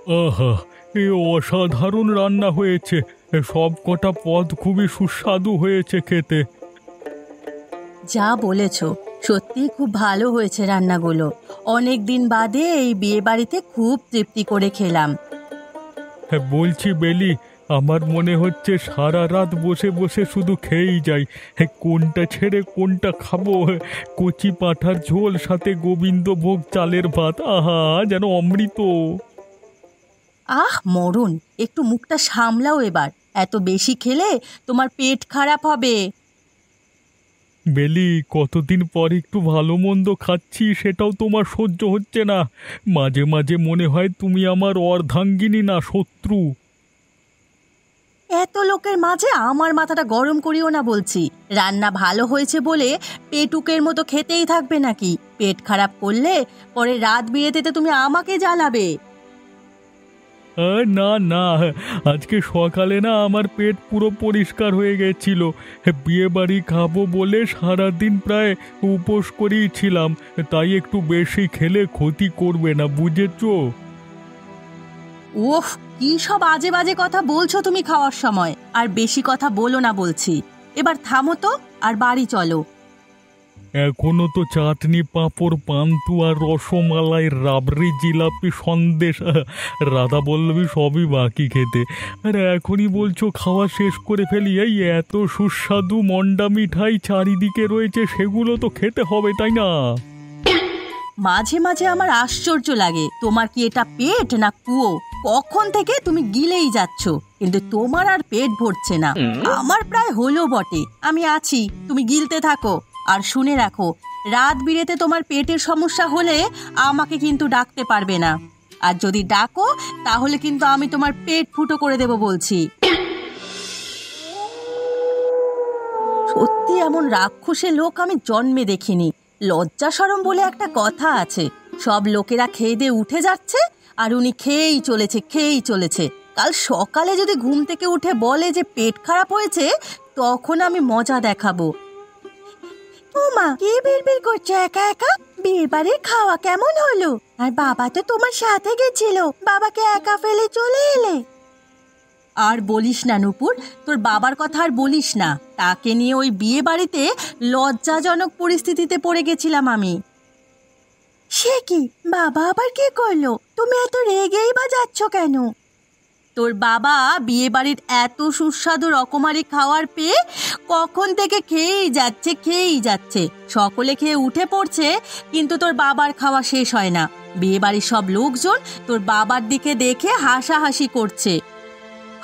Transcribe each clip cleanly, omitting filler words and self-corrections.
আহা! এ অসাধারণ রান্না হয়েছে। সব কটা পদ খুবই সুস্বাদু হয়েছে খেতে। যা বলেছ, সত্যি খুব ভালো হয়েছে রান্নাগুলো। অনেক দিন বাদে এই বিয়ে বাড়িতে খুব তৃপ্তি করে খেলাম। হ্যাঁ, বলছি বেলি, আমার মনে হচ্ছে সারা রাত বসে বসে শুধু খেয়েই যাই। হ্যাঁ, কোনটা ছেড়ে কোনটা খাবো। কচি পাঁঠার ঝোল, সাথে গোবিন্দভোগ চালের ভাত, আহা যেন অমৃত। আহ মরণ, একটু মুখটা সামলাও এবার। এত বেশি খেলে তোমার পেট খারাপ হবে। বেলি, কতদিন পর একটু ভালো মন্দ খাচ্ছি, সেটাও তোমার সহ্য হচ্ছে না। মাঝে মাঝে মনে হয় তুমি আমার অর্ধাঙ্গিনী না শত্রু। এত লোকের মাঝে আমার মাথাটা গরম করিও না বলছি। রান্না ভালো হয়েছে বলে পেটুকের মতো খেতেই থাকবে নাকি? পেট খারাপ করলে পরে রাত বিরেতে তুমি আমাকে জ্বালাবে। না না, আজকে সকালে না আমার পেট পুরো পরিষ্কার হয়ে গেছিল। বিয়ে বাড়ি খাবো বলে সারাদিন প্রায় উপোস করেই ছিলাম, তাই একটু বেশি খেলে ক্ষতি করবে না, বুঝেছো? ওফ, কি সব আজে বাজে কথা বলছো তুমি খাওয়ার সময়। আর বেশি কথা বলো না বলছি। এবার থামো তো, আর বাড়ি চলো। এখনো তো চাটনি, পাঁপড়, পান্তুয়া, আর রসমালাই, রাবড়ি, জিলাপি, সন্দেশ, রাধা বল্লভী সবই বাকি খেতে। আর এখনই বলছো খাওয়া শেষ করে ফেলি? এই এত সুস্বাদু মন্ডা মিঠাই চারিদিকে রয়েছে, সেগুলো তো খেতে হবে, তাই না? মাঝে মাঝে আমার আশ্চর্য লাগে, তোমার কি এটা পেট না কুয়ো? কখন থেকে তুমি গিলেই যাচ্ছ, কিন্তু তোমার আর পেট ভরছে না। আমার প্রায় হলো বটে, আমি আছি, তুমি গিলতে থাকো। আর শুনে রাখো, রাত বিরেতে তোমার পেটের সমস্যা হলে আমাকে কিন্তু ডাকতে পারবে না। আর যদি ডাকো তাহলে কিন্তু আমি তোমার পেট ফুটো করে দেব বলছি। সত্যি এমন রাক্ষসে লোক আমি জন্মে দেখিনি। লজ্জা শরম বলে একটা কথা আছে। সব লোকেরা খেয়ে দিয়ে উঠে যাচ্ছে, আর উনি খেয়েই চলেছে, খেয়েই চলেছে। কাল সকালে যদি ঘুম থেকে উঠে বলে যে পেট খারাপ হয়েছে, তখন আমি মজা দেখাবো। ও মা, কি বিড়বিড় করছো একা একা? বিয়ে বাড়ির খাওয়া কেমন হলো? আর বাবা তো তোমার সাথে গেছিল, বাবাকে একা ফেলে চলে এলে। আর বলিস না নূপুর, তোর বাবার কথা আর বলিস না। তাকে নিয়ে ওই বিয়ে বাড়িতে লজ্জাজনক পরিস্থিতিতে পড়ে গেছিলাম আমি। সে কি, বাবা আবার কি করলো? তুমি এত রেগেই বা যাচ্ছ কেন? তোর বাবা বিয়ে বাড়ির এত সুস্বাদু রকমারি খাওয়ার পেয়ে কখন থেকে খেয়েই যাচ্ছে, খেয়েই যাচ্ছে। সকলে খেয়ে উঠে পড়ছে, কিন্তু তোর বাবার খাওয়া শেষ হয় না। বিয়ে বাড়ির সব লোকজন তোর বাবার দিকে দেখে হাসাহাসি করছে।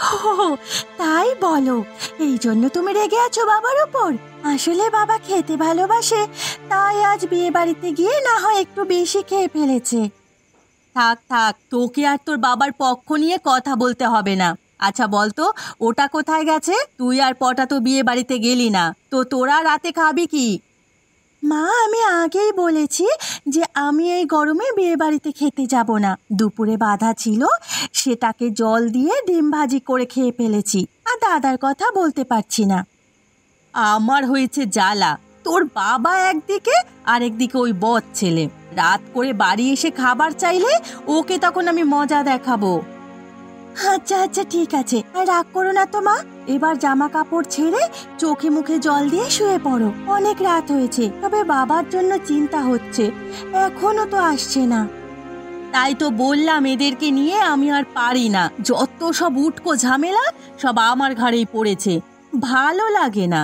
ও, তাই বলো? এই জন্য তুমি রেগে আছো বাবার উপর? আসলে বাবা খেতে ভালোবাসে, তাই আজ বিয়ে বাড়িতে গিয়ে না হয় একটু বেশি খেয়ে ফেলেছে। থাক থাক, তোকে আর তোর বাবার পক্ষ নিয়ে কথা বলতে হবে না। আচ্ছা বলতো, ওটা কোথায় গেছে? তুই আর পটা তো বিয়ে বাড়িতে গেলি না, তো তোরা রাতে খাবি কি? মা, আমি আগেই বলেছি যে আমি এই গরমে বিয়ে বাড়িতে খেতে যাব না। দুপুরে বাধা ছিল, সেটাকে জল দিয়ে ডিম ভাজি করে খেয়ে ফেলেছি। আর দাদার কথা বলতে পারছি না। আমার হয়েছে জ্বালা। তোর বাবা একদিকে, আর একদিকে ওই বদ ছেলে। রাত করে বাড়ি এসে খাবার চাইলে ওকে তখন আমি মজা দেখাবো। আচ্ছা আচ্ছা, ঠিক আছে, আর রাগ করো না তো মা। এবার জামা কাপড় ছেড়ে চোখে মুখে জল দিয়ে শুয়ে পড়ো। অনেক রাত হয়েছে, তবে বাবার জন্য চিন্তা হচ্ছে, এখনো তো আসছে না। তাই তো বললাম, এদেরকে নিয়ে আমি আর পারি না। যত সব উটকো ঝামেলা সব আমার ঘাড়েই পড়েছে, ভালো লাগে না।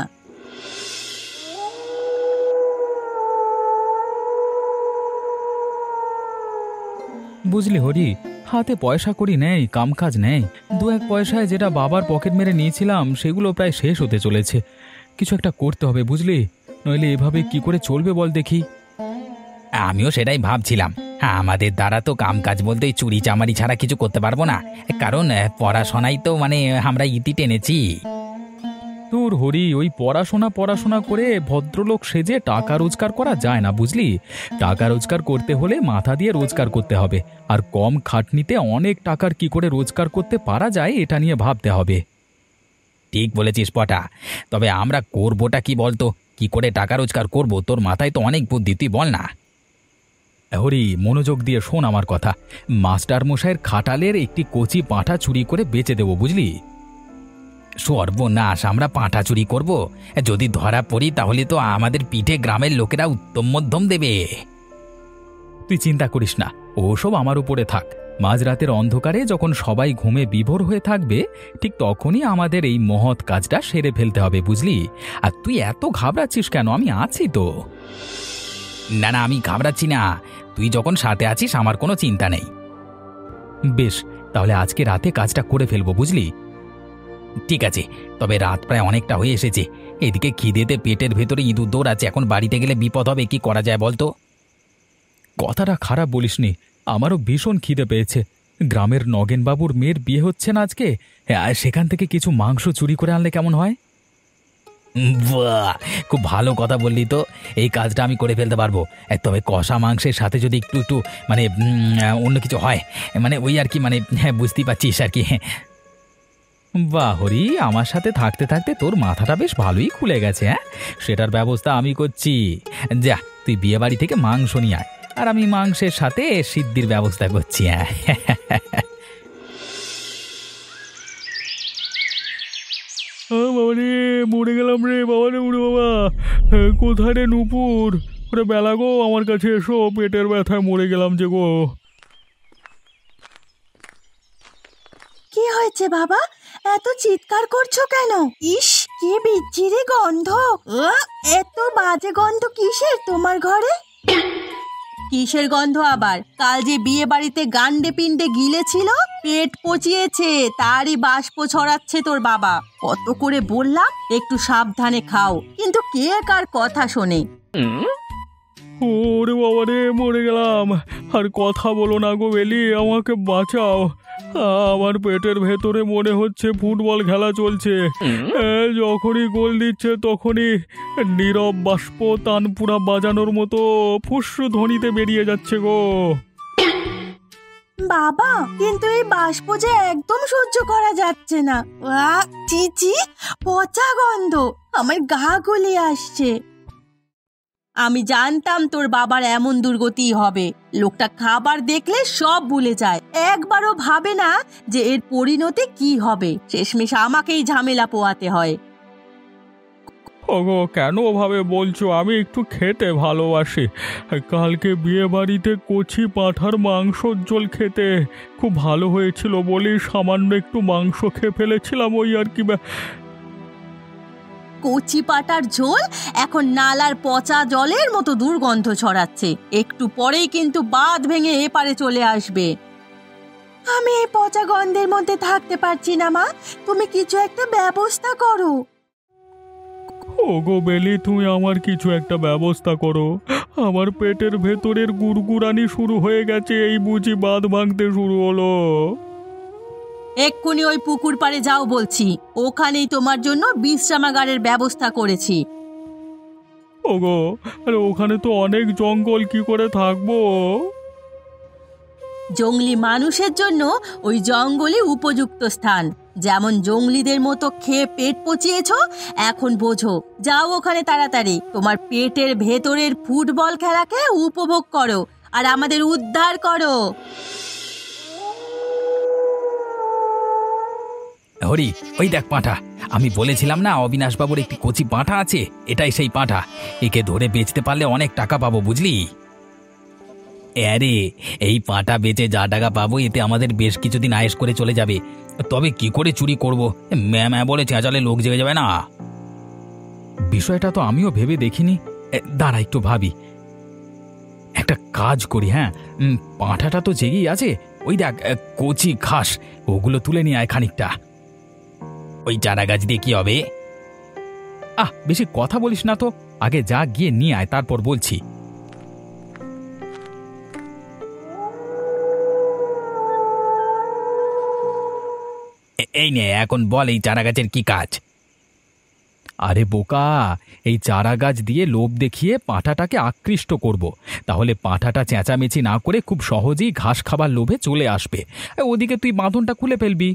বুঝলি হরি, হাতে পয়সা কড়ি নেই, কামকাজ নেই। দু এক পয়সায় যেটা বাবার পকেট মেরে নিয়েছিলাম সেগুলো প্রায় শেষ হতে চলেছে। কিছু একটা করতে হবে বুঝলি, নইলে এভাবে কি করে চলবে বল দেখি। আমিও সেটাই ভাবছিলাম। হ্যাঁ, আমাদের দ্বারা তো কামকাজ বলতে চুরি চামারি ছাড়া কিছু করতে পারবো না, কারণ পড়াশোনাই তো আমরা ইতি টেনেছি। তোর হরি, ওই পড়াশোনা পড়াশোনা করে ভদ্রলোক সেজে টাকা রোজগার করা যায় না বুঝলি। টাকা রোজগার করতে হলে মাথা দিয়ে রোজগার করতে হবে, আর কম খাটনিতে অনেক টাকার কি করে রোজগার করতে পারা যায় এটা নিয়ে ভাবতে হবে। ঠিক বলেছিস পটা, তবে আমরা করবোটা কি বলতো? কি করে টাকা রোজগার করব? তোর মাথায় তো অনেক বুদ্ধি, তুই বল না। হরি, মনোযোগ দিয়ে শোন আমার কথা। মাস্টার মশাইয়ের খাটালের একটি কচি পাঁঠা চুরি করে বেচে দেবো, বুঝলি? সর্বনাশ, আমরা পাঁঠা চুরি করব? যদি ধরা পড়ি তাহলে তো আমাদের পিঠে গ্রামের লোকেরা উত্তম মধ্যম দেবে। তুই চিন্তা করিস না, ওসব আমার উপরে থাক। মাঝরাতের অন্ধকারে যখন সবাই ঘুমে বিভোর হয়ে থাকবে, ঠিক তখনই আমাদের এই মহৎ কাজটা সেরে ফেলতে হবে, বুঝলি? আর তুই এত ঘাবড়াচ্ছিস কেন? আমি আছি তো। না না, আমি ঘাবড়াচ্ছি না। তুই যখন সাথে আছিস আমার কোনো চিন্তা নেই। বেশ, তাহলে আজকে রাতে কাজটা করে ফেলবো, বুঝলি? ঠিক আছে, তবে রাত প্রায় অনেকটা হয়ে এসেছে। এদিকে খিদেতে পেটের ভেতরে ইঁদুর দৌড়াচ্ছে। এখন বাড়িতে গেলে বিপদ হবে। কি করা যায় বলতো? কথাটা খারাপ বলিসনি, আমারও ভীষণ খিদে পেয়েছে। গ্রামের নগেনবাবুর মেয়ের বিয়ে হচ্ছে না আজকে, সেখান থেকে কিছু মাংস চুরি করে আনলে কেমন হয়? বাহ, খুব ভালো কথা বললি তো। এই কাজটা আমি করে ফেলতে পারবো। তবে কষা মাংসের সাথে যদি একটু একটু মানে অন্য কিছু হয়, মানে ওই আর কি, মানে হ্যাঁ, বুঝতেই পারছিস আর কি। বাহ হরি, আমার সাথে থাকতে থাকতে তোর মাথাটা বেশ ভালোই খুলে গেছে। হ্যাঁ, সেটার ব্যবস্থা আমি করছি। যা, তুই বিয়ে বাড়ি থেকে মাংস নিয়ে আয়, আর আমি মাংসের সাথে সিদ্ধির ব্যবস্থা করছি। হ্যাঁ, বাবা রে, মরে গেলাম রে বাবা রে, উড়ে বাবা। কোথায় রে নুপুর? ওরে বেলা গো, আমার কাছে এসো, পেটের ব্যথায় মরে গেলাম যে গো। কি হয়েছে বাবা, এত চিৎকার করছো কেন? ইস, কি বিচ্ছিরি গন্ধ! এত বাজে গন্ধ কিসের তোমার ঘরে? কিসের গন্ধ আবার? কাল যে বিয়ে বাড়িতে গান্ডে পিণ্ডে গিলেছিল, পেট পচিয়েছে, তারই বাষ্প ছড়াচ্ছে তোর বাবা। কত করে বললাম একটু সাবধানে খাও, কিন্তু কে কার কথা শোনে? ওরে বাবা রে, মরে গেলাম। আর কথা বলো না গো বেলি, আমাকে বাঁচাও। আমার পেটের ভেতরে মনে হচ্ছে ফুটবল খেলা চলছে। যখনই গোল দিচ্ছে তখনই নীরব বাষ্প তানপুরা বাজানোর মতো ফুসরু ধ্বনিতে বেরিয়ে যাচ্ছে গো। বাবা, কিন্তু এই বাষ্প যে একদম সহ্য করা যাচ্ছে না। চিচি, পচা গন্ধ, আমার গা গুলিয়ে আসছে। আমি জানতাম তোর বাবার এমন দুর্গতি হবে। লোকটা খাবার দেখলে সব ভুলে যায়, একবারও ভাবে না যে এর পরিণতি কি হবে। শেষমেশ আমাকেই ঝামেলা পোয়াতে হয়। ওগো, কেন ওভাবে বলছো? আমি একটু খেতে ভালোবাসি। কালকে বিয়ে বাড়িতে কচি পাঁঠার মাংসর ঝোল খেতে খুব ভালো হয়েছিল বলেই সামান্য একটু মাংস খেয়ে ফেলেছিলাম, ওই আর কি। কচি পাটার ঝোল এখন নালার পচা জলের মতো দুর্গন্ধ ছড়াচ্ছে। একটু পরেই কিন্তু বাঁধ ভেঙে এপারে চলে আসবে। আমি এই পচা গন্ধের মধ্যে থাকতে পারছি না মা, তুমি কিছু একটা ব্যবস্থা করো। ওগো বেলি, তুমি আমার কিছু একটা ব্যবস্থা করো। আমার পেটের ভেতরের গুড়গুড়ানি শুরু হয়ে গেছে, এই বুঝি বাঁধ ভাঙতে শুরু হলো। এক্ষুনি ওই পুকুর পাড়ে যাও বলছি, ওখানেই তোমার জন্য বিশ্রামাগারের ব্যবস্থা করেছি। ওগো, আরে ওখানে তো অনেক জঙ্গল, কি করে থাকবো? জঙ্গলি মানুষের জন্য ওই জঙ্গলই উপযুক্ত স্থান। যেমন জঙ্গলিদের মতো খেয়ে পেট পচিয়েছো, এখন বোঝো। যাও ওখানে তাড়াতাড়ি, তোমার পেটের ভেতরের ফুটবল খেলাকে উপভোগ করো আর আমাদের উদ্ধার করো। হরি, ওই দেখ পাঁঠা। আমি বলেছিলাম না অবিনাশবাবুর একটি কচি পাঁঠা আছে, এটাই সেই পাঁঠা। একে ধরে বেচতে পারলে অনেক টাকা পাবো, বুঝলি? আরে, এই পাঁঠা বেচে যা টাকা পাবো এতে আমাদের বেশ কিছুদিন আয়েশ করে চলে যাবে। তবে কি করে চুরি করবো? ম্যাম বলে চেঁচালে লোক জেগে যাবে না? বিষয়টা তো আমিও ভেবে দেখিনি। দাঁড়া, একটু ভাবি। একটা কাজ করি। হ্যাঁ, পাঁঠাটা তো জেগেই আছে। ওই দেখ কচি ঘাস, ওগুলো তুলে নিয়ে আয় খানিকটা। ওই চারা গাছ দিয়ে কি হবে? বেশি কথা বলিস না তো, আগে যা গিয়ে নিয়ে আয়, তারপর বলছি। এই নে, এখন বল এই চারা গাছের কি কাজ? আরে বোকা, এই চারা গাছ দিয়ে লোভ দেখিয়ে পাঁঠাটাকে আকৃষ্ট করব। তাহলে পাঁঠাটা চেঁচামেচি না করে খুব সহজেই ঘাস খাবার লোভে চলে আসবে। ওদিকে তুই বাঁধনটা খুলে ফেলবি।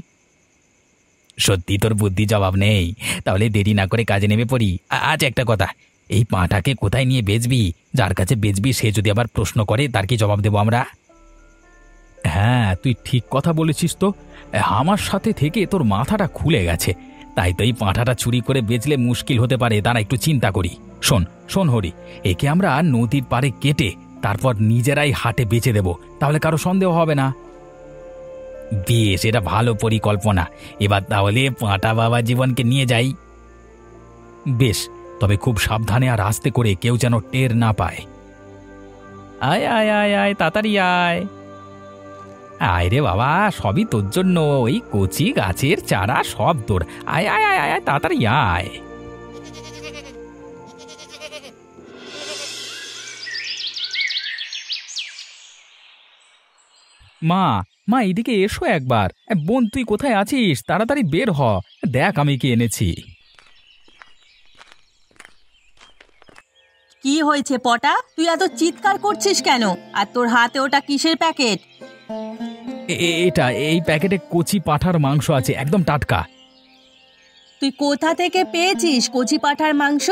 সত্যি তোর বুদ্ধি জবাব নেই। তাহলে দেরি না করে কাজে নেমে পড়ি। আচ্ছা, একটা কথা, এই পাঁঠাকে কোথায় নিয়ে বেচবি? যার কাছে বেচবি সে যদি আবার প্রশ্ন করে তার কি জবাব দেবো আমরা? হ্যাঁ, তুই ঠিক কথা বলেছিস তো। আমার সাথে থেকে তোর মাথাটা খুলে গেছে। তাই তো এই পাঁঠাটা চুরি করে বেচলে মুশকিল হতে পারে, তারা একটু চিন্তা করি। শোন শোন হরি, একে আমরা নদীর পাড়ে কেটে তারপর নিজেরাই হাটে বেচে দেব, তাহলে কারো সন্দেহ হবে না। বেশ, এটা ভালো পরিকল্পনা। এবার তাহলে পাঁঠা বাবা জীবনকে নিয়ে যাই। বেশ, তবে খুব সাবধানে আর আস্তে করে, কেউ যেন টের না পায়। আয় আয় আয় আয়, তাড়াতাড়ি আয়। আয় রে বাবা, সবই তোর জন্য। ওই কচি গাছের চারা সব তোর। আয় আয় আয় আয়, তাড়াতাড়ি আয়। মা, মা, এদিকে এসো একবার। বোন, তুই কোথায় আছিস? তাড়াতাড়ি বের হ, দেখ আমি কি এনেছি। কি হয়েছে পটা, তুই এত চিৎকার করছিস কেন? আর তোর হাতে ওটা কিসের প্যাকেট? এটা, এই প্যাকেটে কচি পাঁঠার মাংস আছে, একদম টাটকা। তুই কোথা থেকে পেয়েছিস কচি পাঁঠার মাংস?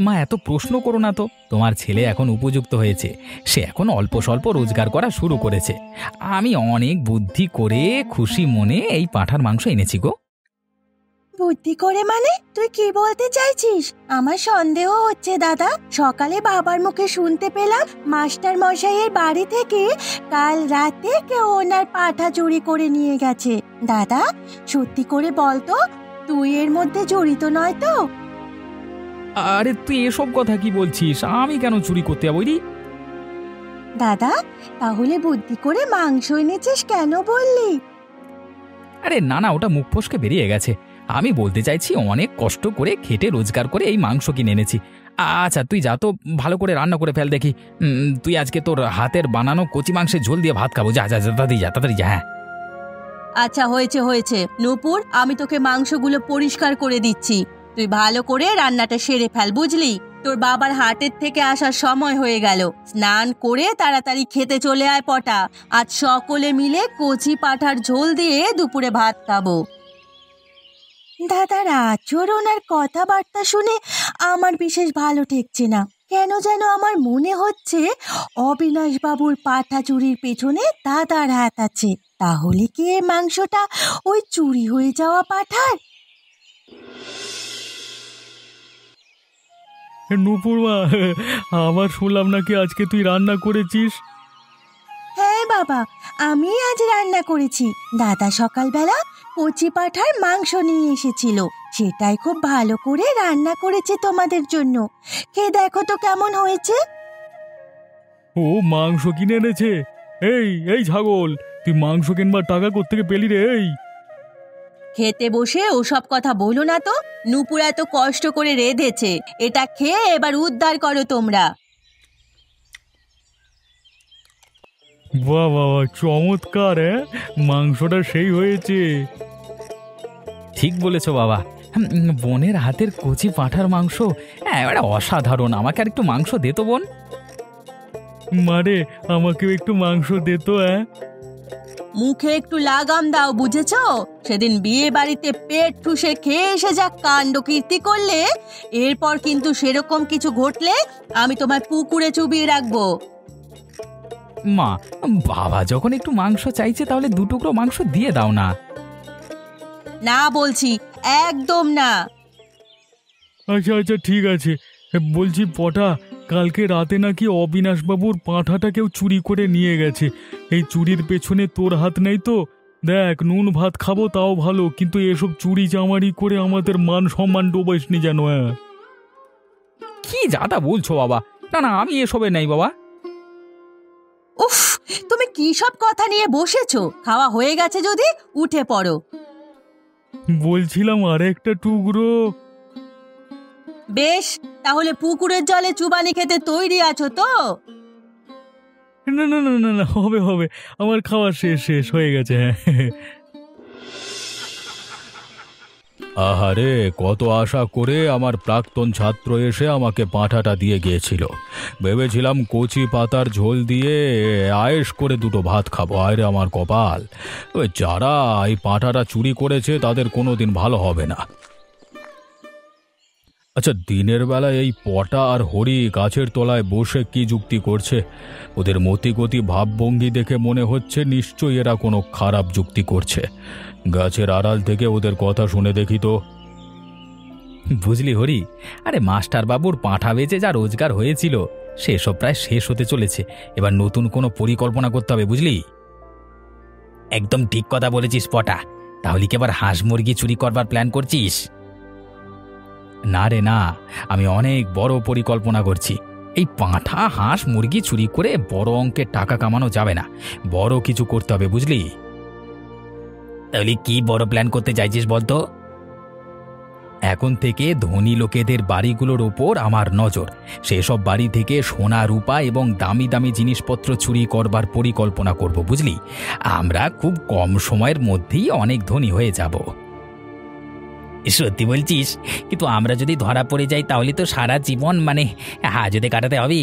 মা, এত প্রশ্ন করো না তো। তোমার ছেলে এখন উপযুক্ত হয়েছে, সে এখন অল্প স্বল্প রোজগার করা শুরু করেছে। আমি অনেক বুদ্ধি করে খুশি মনে এই পাঁঠার মাংস এনেছি গো। বুদ্ধি করে মানে? তুই কি বলতে চাইছিস? আমার সন্দেহ হচ্ছে দাদা। সকালে বাবার মুখে শুনতে পেলাম মাস্টার মশাইয়ের বাড়ি থেকে কাল রাতে কেউ ওনার পাঁঠা চুরি করে নিয়ে গেছে। দাদা, সত্যি করে বলতো, তুই এর মধ্যে জড়িত নয় তো? আরে তুই এসব কথা কি বলছিস? আমি কেন চুরি করতে যাবো রে? দাদা, তাহলে বুদ্ধি করে মাংস এনেছিস কেন বললি? আরে না না, ওটা মুখ ফসকে বেরিয়ে গেছে। আমি বলতে চাইছি অনেক কষ্ট করে খেটে রোজগার করে এই মাংস কিনে এনেছি। আচ্ছা তুই যা তো, ভালো করে রান্না করে ফেল দেখি। তুই আজকে তোর হাতের বানানো কচি মাংসের ঝোল দিয়ে ভাত খাবো। যা যা যা, তাড়াতাড়ি যা, তাড়াতাড়ি যা। হ্যাঁ আচ্ছা, হয়েছে হয়েছে নূপুর, আমি তোকে মাংসগুলো পরিষ্কার করে দিচ্ছি। তুই ভালো করে রান্নাটা সেরে ফেল, বুঝলি? তোর বাবার হাটের থেকে আসার সময় হয়ে গেল। স্নান করে তাড়াতাড়ি খেতে চলে আয় পটা। আজ সকলে মিলে কচি পাঁঠার ঝোল দিয়ে দুপুরে ভাত খাবো। দাদার আচরণ আর কথাবার্তা শুনে আমার বিশেষ ভালো ঠেকছে না। কেন যেন আমার মনে হচ্ছে অবিনাশ বাবুর পাঁঠা চুরির পেছনে দাদার হাত আছে। তাহলে কি এই মাংসটা ওই চুরি হয়ে যাওয়া পাঁঠার? নূপুর মা, আবার শুনলাম নাকি আজকে তুই রান্না করেছিস? হ্যাঁ বাবা, আমি আজ রান্না করেছি। দাদা সকালবেলা কচি পাঁঠার মাংস নিয়ে এসেছিল, সেটাই খুব ভালো করে রান্না করেছে তোমাদের জন্য। খেয়ে দেখো তো কেমন হয়েছে। ও মাংস কিনে এনেছে? এই এই ছাগল, তুই মাংস কিনবার টাকা কোত্থেকে পেলি রে? এই খেতে বসে ওসব কথা বলো না তো। নূপুর এত কষ্ট করে রেঁধেছে, এটা খেয়ে এবার উদ্ধার করো তোমরা। বাহ বাহ বাহ, চমৎকার! মাংসটা সেই হয়েছে। ঠিক বলেছ বাবা। বোনের হাতের কচি পাঁঠার মাংস এবারে অসাধারণ। আমাকে আর একটু মাংস দে তো বোন। মারে, আমাকেও একটু মাংস দে তো। মুখে একটু লাগাম দাও, বুঝেছো? সেদিন বিয়ে বাড়িতে পেট ঠুসে খেয়ে এসে যা কাণ্ড কীর্তি করলে, এরপর কিন্তু সেরকম কিছু ঘটলে আমি তোমার পুকুরে চুবিয়ে রাখবো। মা, বাবা যখন একটু মাংস চাইছে তাহলে দুটুকরো মাংস দিয়ে দাও না। না বলছি, একদম না। আচ্ছা আচ্ছা, ঠিক আছে। বলছি পটা, কালকে রাতে নাকি অবিনাশবাবুর পাঁঠাটা কেউ চুরি করে নিয়ে গেছে। এই চুরির পেছনে তোর হাত নেই তো? দেখ, নুন ভাত খাবো তাও ভালো, কিন্তু এসব চুরি চামারি করে আমাদের মান সম্মান ডোবাইস নি যেন। কি যাতা বলছো বাবা? না না, আমি এসবে নেই বাবা। উফ, তুমি কি সব কথা নিয়ে বসেছো? খাওয়া হয়ে গেছে যদি উঠে পড়ো। বলছিলাম আর একটা টুকরো। বেশ, তাহলে পুকুরের জলে চুবানি খেতে তৈরি আছো তো? না না না না না, হবে হবে, আমার খাওয়া শেষ শেষ হয়ে গেছে। হ্যাঁ। আহারে, কত আশা করে আমার প্রাক্তন ছাত্র এসে আমাকে পাঁঠাটা দিয়ে গিয়েছিল। ভেবেছিলাম কচি পাতার ঝোল দিয়ে আয়েশ করে দুটো ভাত খাবো। আরে আমার কপাল! ওই যারা এই পাঁঠাটা চুরি করেছে তাদের কোনোদিন ভালো হবে না। আচ্ছা, দিনের বেলায় এই পটা আর হরি গাছের তলায় বসে কি যুক্তি করছে? ওদের মতিগতি ভাবভঙ্গি দেখে মনে হচ্ছে নিশ্চয়ই এরা কোনো খারাপ যুক্তি করছে। গাছের আড়াল থেকে ওদের কথা শুনে দেখি তো। বুঝলি হরি, আরে মাস্টার বাবুর পাঁঠা বেচে যা রোজগার হয়েছিল সেসব প্রায় শেষ হতে চলেছে। এবার নতুন কোনো পরিকল্পনা করতে হবে, বুঝলি? একদম ঠিক কথা বলেছিস পটা। তাহলে কি আবার হাঁস মুরগি চুরি করবার প্ল্যান করছিস? না রে না, আমি অনেক বড় পরিকল্পনা করছি। এই পাঁঠা হাঁস মুরগি চুরি করে বড় অঙ্কের টাকা কামানো যাবে না, বড় কিছু করতে হবে, বুঝলি? তাহলে কি বড় প্ল্যান করতে চাইছিস বলতো? এখন থেকে ধনী লোকেদের বাড়িগুলোর ওপর আমার নজর। সেসব বাড়ি থেকে সোনা রূপা এবং দামি দামি জিনিসপত্র চুরি করবার পরিকল্পনা করব, বুঝলি? আমরা খুব কম সময়ের মধ্যেই অনেক ধনী হয়ে যাব। সত্যি বলছিস? কিন্তু আমরা যদি ধরা পড়ে যাই তাহলে তো সারা জীবন হাজতে কাটাতে হবে।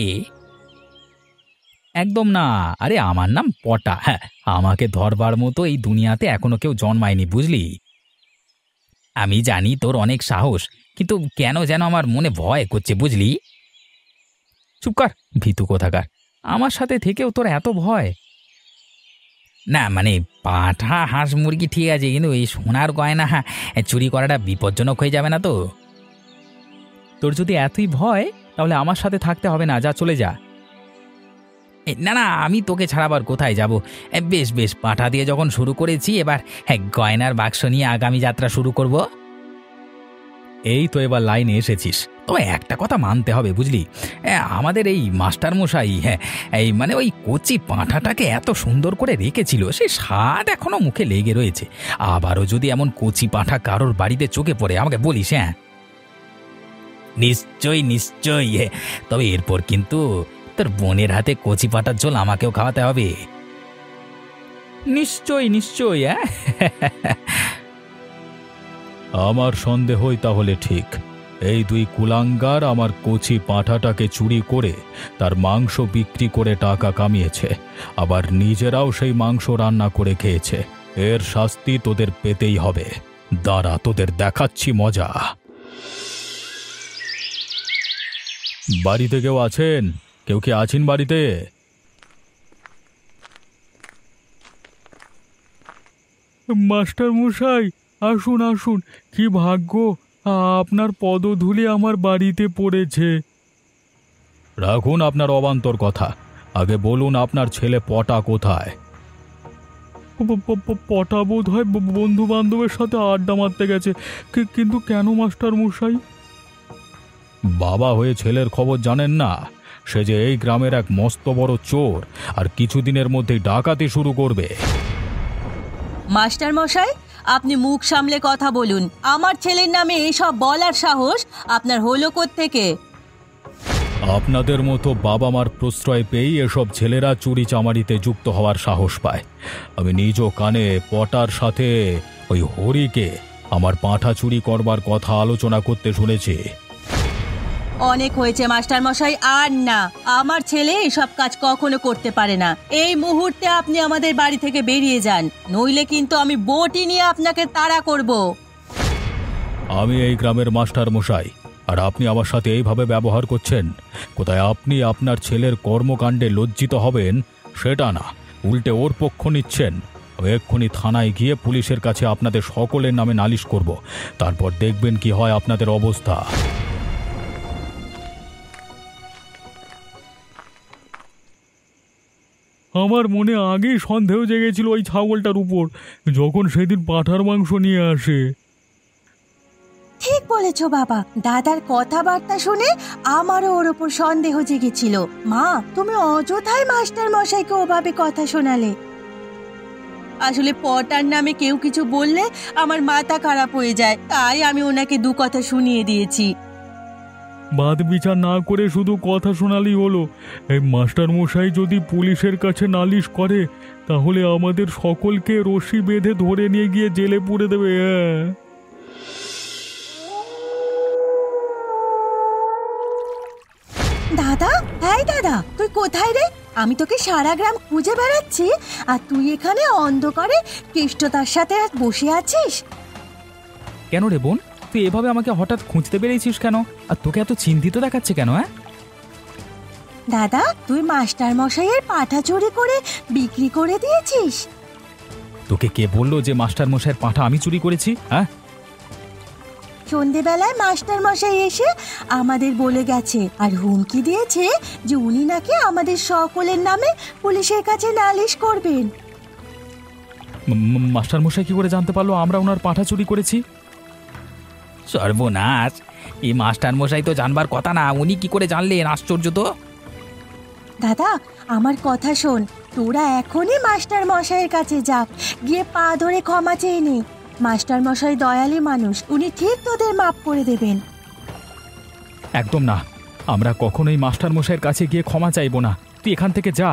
একদম না, আরে আমার নাম পটা। হ্যাঁ, আমাকে ধরবার মতো এই দুনিয়াতে এখনো কেউ জন্মায়নি, বুঝলি? আমি জানি তোর অনেক সাহস, কিন্তু কেন যেন আমার মনে ভয় করছে, বুঝলি? চুপ কর, ভীতু কোথাকার। আমার সাথে থেকেও তোর এত ভয়? না পাঁঠা হাঁস মুরগি ঠিক আছে, কিন্তু এই সোনার গয়না চুরি করাটা বিপজ্জনক হয়ে যাবে না তো? তোর যদি এতই ভয় তাহলে আমার সাথে থাকতে হবে না, যা চলে যা। না না, আমি তোকে ছাড়াবার কোথায় যাব? বেশ বেশ, পাঁঠা দিয়ে যখন শুরু করেছি, এবার গয়নার বাক্স নিয়ে আগামী যাত্রা শুরু করব। এই তো এবার লাইনে এসেছিস। তবে একটা কথা মানতে হবে, বুঝলি? আমাদের এই মাস্টার মশাই ওই কচি পাঁঠাটাকে এত সুন্দর করে রেখেছিল, সে স্বাদ এখনো মুখে লেগে রয়েছে। আবারও যদি এমন কচি পাঁঠা কারোর বাড়িতে চোখে পড়ে আমাকে বলিস। হ্যাঁ নিশ্চয়ই নিশ্চয়ই, তবে এরপর কিন্তু তোর বোনের হাতে কচি পাঁঠার ঝোল আমাকেও খাওয়াতে হবে। নিশ্চয়ই নিশ্চয়ই। আমার সন্দেহই তাহলে ঠিক। এই দুই কুলাঙ্গার আমার কচি পাঁঠাটাকে চুরি করে তার মাংস বিক্রি করে টাকা কামিয়েছে, আবার নিজেরাও সেই মাংস রান্না করে খেয়েছে। এর শাস্তি তোদের পেতেই হবে। দাঁড়া, তোদের দেখাচ্ছি মজা। বাড়িতে কেউ আছেন? কেউ কি আছেন বাড়িতে? মাস্টার মশাই, আসুন আসুন, কি ভাগ্য আপনার পদধূলি আমার বাড়িতে পড়েছে। রাখুন আপনার অবান্তর কথা, আগে বলুন আপনার ছেলে পটা কোথায়? পটা বোধ হয় বন্ধু বান্ধবের সাথে আড্ডা মারতে গেছে। কিন্তু কেন মাস্টার মশাই? বাবা হয়ে ছেলের খবর জানেন না? সে যে এই গ্রামের এক মস্ত বড় চোর, আর কিছুদিনের মধ্যেই ডাকাতি শুরু করবে। মাস্টার মশাই, আপনি মুখ সামলে কথা বলুন। আমার ছেলের নামে এসব বলার সাহস আপনার হলো কোত্থেকে? আপনাদের মতো বাবা মার প্রশ্রয় পেয়েই এসব ছেলেরা চুরি চামারিতে যুক্ত হওয়ার সাহস পায়। আমি নিজ কানে পটার সাথে ওই হরিকে আমার পাঁঠা চুরি করবার কথা আলোচনা করতে শুনেছি। অনেক হয়েছে মাস্টার মশাই, আর না। আমার ছেলে এসব কাজ কখনো করতে পারে না। এই মুহূর্তে আপনি আমাদের বাড়ি থেকে বেরিয়ে যান, নইলে কিন্তু আমি বটি নিয়ে আপনাকে তাড়া করব। আমি এই গ্রামের মাস্টার মশাই, আর আপনি আমার সাথে এইভাবে ব্যবহার করছেন। কোথায় আপনি আপনার ছেলের কর্মকাণ্ডে লজ্জিত হবেন সেটা না, উল্টে ওর পক্ষ নিচ্ছেন। এক্ষুনি থানায় গিয়ে পুলিশের কাছে আপনাদের সকলের নামে নালিশ করব, তারপর দেখবেন কি হয় আপনাদের অবস্থা। আমার মনে আগেই সন্দেহ জেগেছিল ওই ছাগলটার উপর, যখন সেদিন পাঁঠার মাংস নিয়ে আসে। ঠিক বলেছো বাবা, দাদার কথাবার্তা শুনে আমারও ওর উপর সন্দেহ জেগেছিল। মা, তুমি অযথাই মাস্টার মশাইকে ওভাবে কথা শোনালে। আসলে পটার নামে কেউ কিছু বললে আমার মাথা খারাপ হয়ে যায়, তাই আমি ওনাকে দু কথা শুনিয়ে দিয়েছি। বাদ বিচার না করে শুধু কথা শোনালেই হলো। এই মাস্টার মশাই যদি পুলিশের কাছে নালিশ করে তাহলে আমাদের সকলকে রশি বেঁধে ধরে নিয়ে গিয়ে জেলে পুরে দেবে। দাদা, এই দাদা, তুই কোথায় রে? আমি তোকে সারা গ্রাম খুঁজে বেড়াচ্ছি, আর তুই এখানে অন্ধকারে কেষ্টতার সাথে বসে আছিস। কেন রে বোন, তুই এভাবে আমাকে হঠাৎ খুঁজতে বেরিয়েছিস কেন? আর তোকে এত চিন্তিত দেখাচ্ছে কেন? হ্যাঁ, দাদা, তুই মাস্টার মশাইয়ের পাঠা চুরি করে বিক্রি করে দিয়েছিস? তোকে কে বললো যে মাস্টার মশাইয়ের পাঁঠা আমি চুরি করেছি? হ্যাঁ, সন্ধেবেলায় মাস্টার মশাই এসে আমাদের বলে গেছে আর হুমকি দিয়েছে যে উনি নাকি আমাদের সকলের নামে পুলিশের কাছে নালিশ করবেন। মাস্টার মশাই কি করে জানতে পারলো আমরা ওনার পাঁঠা চুরি করেছি? সর্বনাশ, এই মাস্টার মশাই তো জানবার কথা না, উনি কি করে জানলেন? আশ্চর্য তো। দাদা, আমার কথা শোন, তোরা এখনই মাস্টার মশাইয়ের কাছে যা, গিয়ে পা ধরে ক্ষমা চেয়ে নে। মাস্টার মশাই দয়ালু মানুষ, উনি ঠিক তোদের মাফ করে দেবেন। একদম না, আমরা কখনোই মাস্টার মশাইয়ের কাছে গিয়ে ক্ষমা চাইবো না। তুই এখান থেকে যা।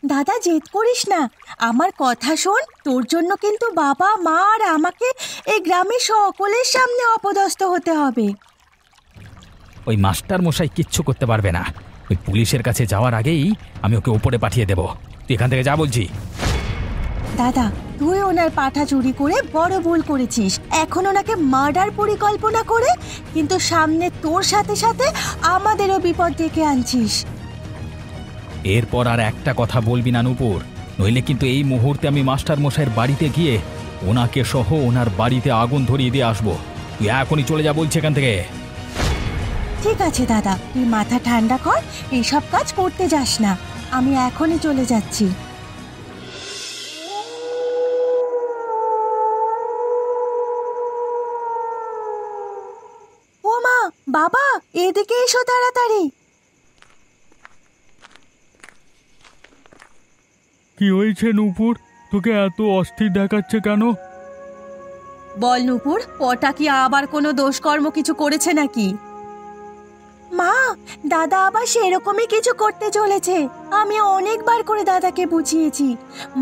দাদা, জেদ করিস না, আমার কথা শোন। তোর জন্য কিন্তু বাবা, মা আর আমাকে এই গ্রামের সকলের সামনে অপদস্থ হতে হবে। ওই মাস্টার মশাই কিচ্ছু করতে পারবে না। ওই পুলিশের কাছে যাওয়ার আগেই আমি ওকে উপরে পাঠিয়ে দেব। তুই এখান থেকে যা বলছি। দাদা, তুই ওনার পাঠা চুরি করে বড় ভুল করেছিস। এখন ওনাকে মার্ডার পরিকল্পনা করে কিন্তু সামনে তোর সাথে সাথে আমাদেরও বিপদ ডেকে আনছিস। এরপর আর একটা কথা বলবি না নূপুর, নইলে কিন্তু এই মুহূর্তে আমি মাস্টার মশাইয়ের বাড়িতে গিয়ে ওনাকে সহ ওনার বাড়িতে আগুন ধরিয়ে দিয়ে আসবো। তুই এখনই চলে যা বলছি এখান থেকে। ঠিক আছে দাদা, তুই মাথা ঠান্ডা কর, এইসব কাজ করতে যাস না। আমি এখনই চলে যাচ্ছি। ও মা, বাবা, এদিকে এসো তাড়াতাড়ি। কি হয়েছে নূপুর? তোকে এত অস্থির দেখাচ্ছে কেন? বল নূপুর, পটা কি আবার কোনো দোষকর্ম কিছু করেছে নাকি? মা, দাদা আবার সেরকমই কিছু করতে চলেছে। আমি অনেকবার করে দাদাকে বুঝিয়েছি,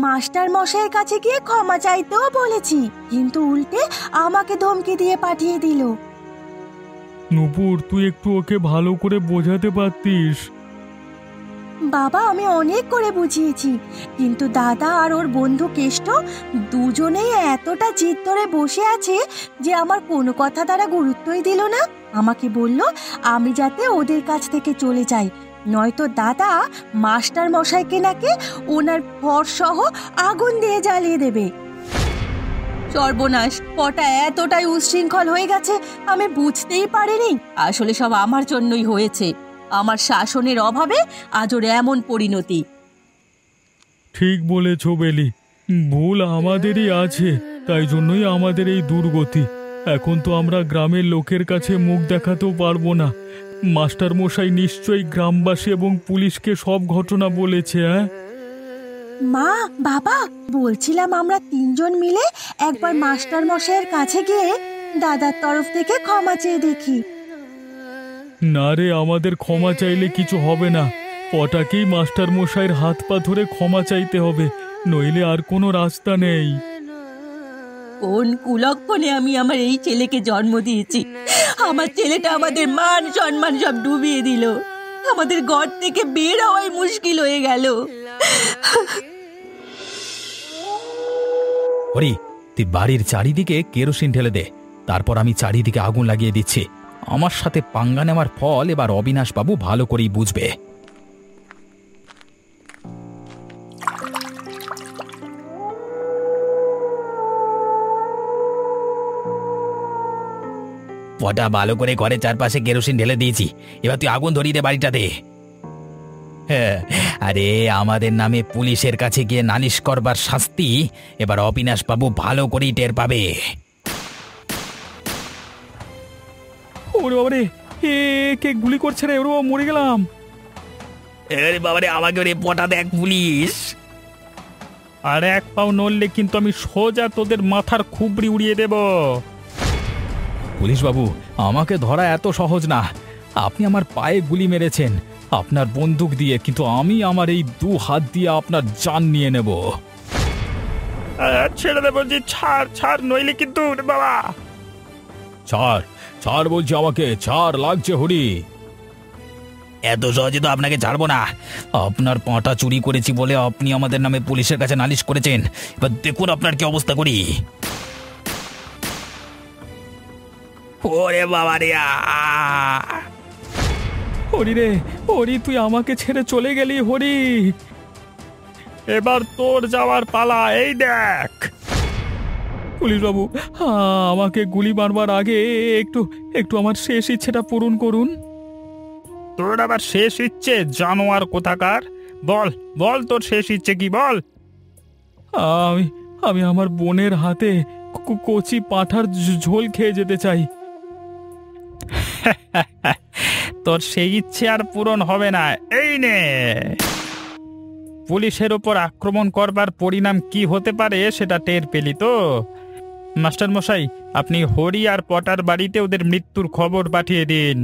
মাস্টার মশাইয়ের কাছে গিয়ে ক্ষমা চাইতেও বলেছি, কিন্তু উল্টে আমাকে ধমকি দিয়ে পাঠিয়ে দিল। নূপুর, তুই একটু ওকে ভালো করে বোঝাতে পারতিস। বাবা, আমি অনেক করে বুঝিয়েছি, কিন্তু দাদা আর ওর বন্ধু কেষ্ট দুজনেই এতটা জিদ ধরে বসে আছে যে আমার কোনো কথা তারা গুরুত্বই দিল না। আমাকে বলল আমি যাতে ওদের কাছ থেকে চলে যাই, নয়তো দাদা মাস্টার মশাইকে নাকি ওনার ঘর সহ আগুন দিয়ে জ্বালিয়ে দেবে। সর্বনাশ, পটা এতটাই উচ্ছৃঙ্খল হয়ে গেছে আমি বুঝতেই পারিনি। আসলে সব আমার জন্যই হয়েছে। আমার শাসনের অভাবে আজ ওর এমন পরিণতি। ঠিক বলেছ বেলি, ভুল আমাদেরই আছে, তাই জন্যই আমাদের এই দুর্গতি। এখন তো আমরা গ্রামের লোকের কাছে মুখ দেখাতেও পারবো না। মাস্টার মশাই নিশ্চয়ই গ্রামবাসী এবং পুলিশকে সব ঘটনা বলেছে। মা, বাবা, বলছিলাম আমরা তিনজন মিলে একবার মাস্টার মশাইয়ের কাছে গিয়ে দাদার তরফ থেকে ক্ষমা চেয়ে দেখি। না রে, আমাদের ক্ষমা চাইলে কিছু হবে না। পটাকেই মাস্টার মশাইয়ের হাত পা ধরে ক্ষমা চাইতে হবে, নইলে আর কোনো রাস্তা নেই। কোন কুলক্ষণে আমি আমার এই ছেলেকে জন্ম দিয়েছি? আমার ছেলেটা আমাদের মান সম্মান সব ডুবিয়ে দিল। আমাদের ঘর থেকে বের হওয়াই মুশকিল হয়ে গেল। হরি, তুই বাড়ির চারিদিকে কেরোসিন ঢেলে দে, তারপর আমি চারিদিকে আগুন লাগিয়ে দিচ্ছি। আমার সাথে পাঙ্গা নেওয়ার ফল এবার অবিনাশ বাবু ভালো করেই বুঝবে। পটা ভালো করে ঘরের চারপাশে কেরোসিন ঢেলে দিয়েছি, এবার তুই আগুন ধরিয়ে দে বাড়িটাতে। হ্যাঁ, আরে আমাদের নামে পুলিশের কাছে গিয়ে নালিশ করবার শাস্তি এবার অবিনাশ বাবু ভালো করেই টের পাবে। ওরে বাবারে, এ কে গুলি করছে রে? ওরে বাবা, মরে গেলাম। আরে বাবারে, আমাকে ওরে পটা দেখ পুলিশ। আর এক পাও নড়লে কিন্তু আমি সোজা তোদের মাথার খুবড়ি উড়িয়ে দেব। পুলিশ বাবু, আমাকে ধরা এত সহজ না। আপনি আমার পায়ে গুলি মেরেছেন আপনার বন্দুক দিয়ে, কিন্তু আমি আমার এই 2 হাত দিয়ে আপনার জান নিয়ে নেব। ছেড়ে দেবো যে, ছাড় ছাড়, নইলে কিন্তু বাবা। ছাড় ছাড় বলছি, আমাকে ছাড়, লাগছে হরি। এত সহজে তো আপনাকে ছাড়বো না। আপনার পাঁটা চুরি করেছি বলে আপনি আমাদের নামে পুলিশের কাছে নালিশ করেছেন, এবার দেখুন আপনার কি অবস্থা করি। ওরে বাবা রে! হরি রে, হরি তুই আমাকে ছেড়ে চলে গেলি হরি। এবার তোর যাওয়ার পালা, এই দেখ। পুলিশ বাবু, আমাকে গুলি মারবার আগে একটু একটু আমার শেষ ইচ্ছেটা পূরণ করুন। তোর আবার শেষ ইচ্ছে জানোয়ার কোথাকার? বল বল, তোর শেষ ইচ্ছে কি বল? আমি আমি আমার বোনের হাতে কচি পাঁঠার ঝোল খেয়ে যেতে চাই। তোর সেই ইচ্ছে আর পূরণ হবে না। এই নে, পুলিশের ওপর আক্রমণ করবার পরিণাম কি হতে পারে সেটা টের পেলি তো? মাস্টার মশাই, আপনি হরি আর পটার বাড়িতে ওদের মৃত্যুর খবর পাঠিয়ে দিন।